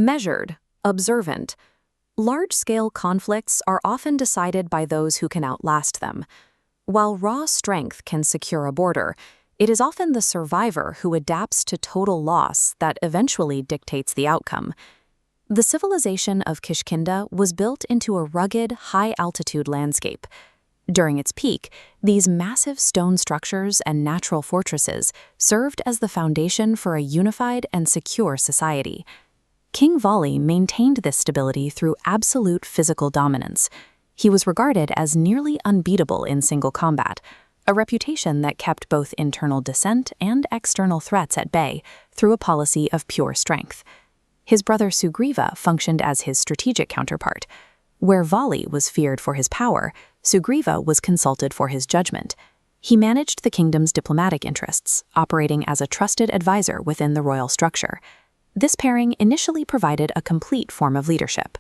Measured, observant. Large-scale conflicts are often decided by those who can outlast them. While raw strength can secure a border, it is often the survivor who adapts to total loss that eventually dictates the outcome. The civilization of Kishkindha was built into a rugged, high-altitude landscape. During its peak, these massive stone structures and natural fortresses served as the foundation for a unified and secure society. King Vali maintained this stability through absolute physical dominance. He was regarded as nearly unbeatable in single combat, a reputation that kept both internal dissent and external threats at bay through a policy of pure strength. His brother Sugriva functioned as his strategic counterpart. Where Vali was feared for his power, Sugriva was consulted for his judgment. He managed the kingdom's diplomatic interests, operating as a trusted advisor within the royal structure. This pairing initially provided a complete form of leadership.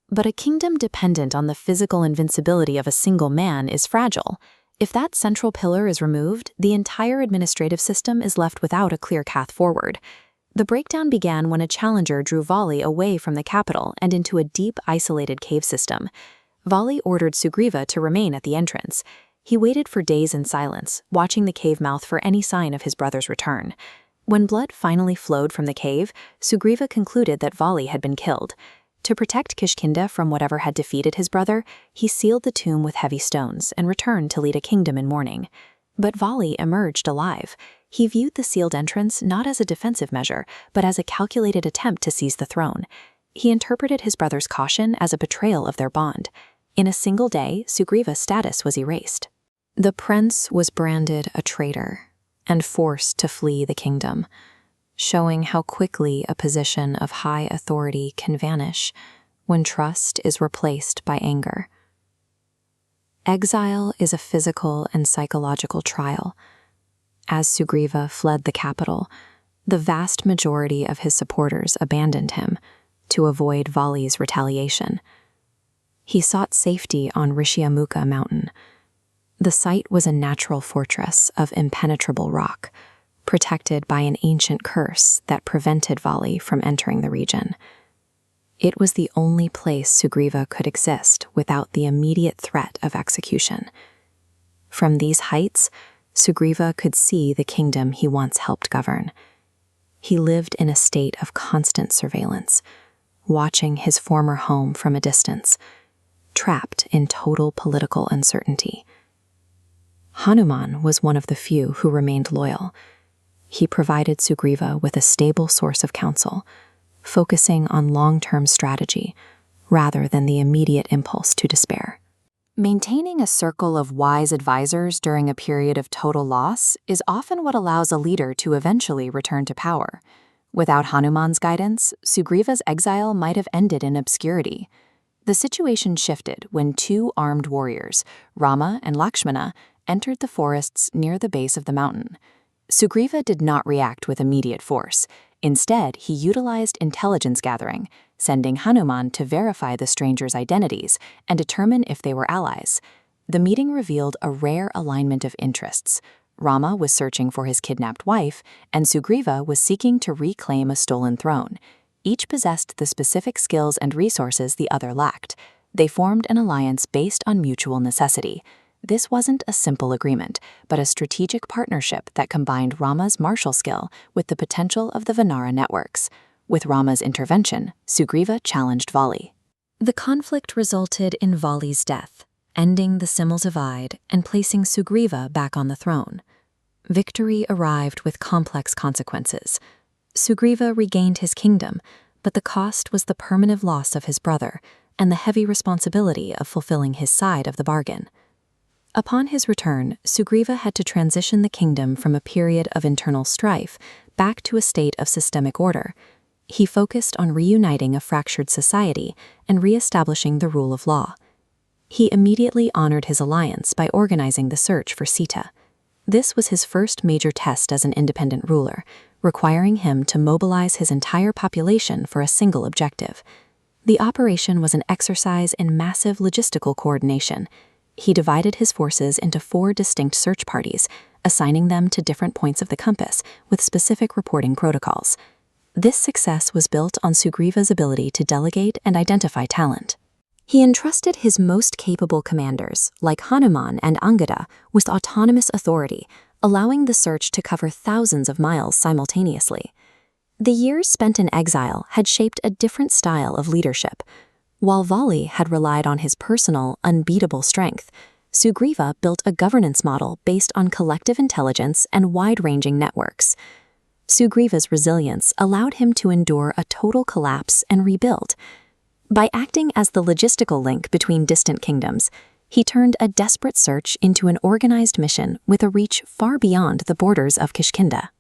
But a kingdom dependent on the physical invincibility of a single man is fragile. If that central pillar is removed, the entire administrative system is left without a clear path forward. The breakdown began when a challenger drew Vali away from the capital and into a deep, isolated cave system. Vali ordered Sugriva to remain at the entrance. He waited for days in silence, watching the cave mouth for any sign of his brother's return. When blood finally flowed from the cave, Sugriva concluded that Vali had been killed. To protect Kishkindha from whatever had defeated his brother, he sealed the tomb with heavy stones and returned to lead a kingdom in mourning. But Vali emerged alive. He viewed the sealed entrance not as a defensive measure, but as a calculated attempt to seize the throne. He interpreted his brother's caution as a betrayal of their bond. In a single day, Sugriva's status was erased. The prince was branded a traitor and forced to flee the kingdom, showing how quickly a position of high authority can vanish when trust is replaced by anger. Exile is a physical and psychological trial. As Sugriva fled the capital, the vast majority of his supporters abandoned him to avoid Vali's retaliation. He sought safety on Rishyamukha mountain. The site was a natural fortress of impenetrable rock, protected by an ancient curse that prevented Vali from entering the region. It was the only place Sugriva could exist without the immediate threat of execution. From these heights, Sugriva could see the kingdom he once helped govern. He lived in a state of constant surveillance, watching his former home from a distance, trapped in total political uncertainty. Hanuman was one of the few who remained loyal. He provided Sugriva with a stable source of counsel, focusing on long-term strategy rather than the immediate impulse to despair. Maintaining a circle of wise advisors during a period of total loss is often what allows a leader to eventually return to power. Without Hanuman's guidance, Sugriva's exile might have ended in obscurity. The situation shifted when two armed warriors, Rama and Lakshmana, entered the forests near the base of the mountain. Sugriva did not react with immediate force. Instead, he utilized intelligence gathering, sending Hanuman to verify the strangers' identities and determine if they were allies. The meeting revealed a rare alignment of interests. Rama was searching for his kidnapped wife, and Sugriva was seeking to reclaim a stolen throne. Each possessed the specific skills and resources the other lacked. They formed an alliance based on mutual necessity. This wasn't a simple agreement, but a strategic partnership that combined Rama's martial skill with the potential of the Vanara networks. With Rama's intervention, Sugriva challenged Vali. The conflict resulted in Vali's death, ending the Simul divide and placing Sugriva back on the throne. Victory arrived with complex consequences. Sugriva regained his kingdom, but the cost was the permanent loss of his brother and the heavy responsibility of fulfilling his side of the bargain. Upon his return, Sugriva had to transition the kingdom from a period of internal strife back to a state of systemic order. He focused on reuniting a fractured society and re-establishing the rule of law. He immediately honored his alliance by organizing the search for Sita. This was his first major test as an independent ruler, requiring him to mobilize his entire population for a single objective. The operation was an exercise in massive logistical coordination. He divided his forces into 4 distinct search parties, assigning them to different points of the compass with specific reporting protocols. This success was built on Sugriva's ability to delegate and identify talent. He entrusted his most capable commanders, like Hanuman and Angada, with autonomous authority, allowing the search to cover thousands of miles simultaneously. The years spent in exile had shaped a different style of leadership. While Vali had relied on his personal, unbeatable strength, Sugriva built a governance model based on collective intelligence and wide-ranging networks. Sugriva's resilience allowed him to endure a total collapse and rebuild. By acting as the logistical link between distant kingdoms, he turned a desperate search into an organized mission with a reach far beyond the borders of Kishkindha.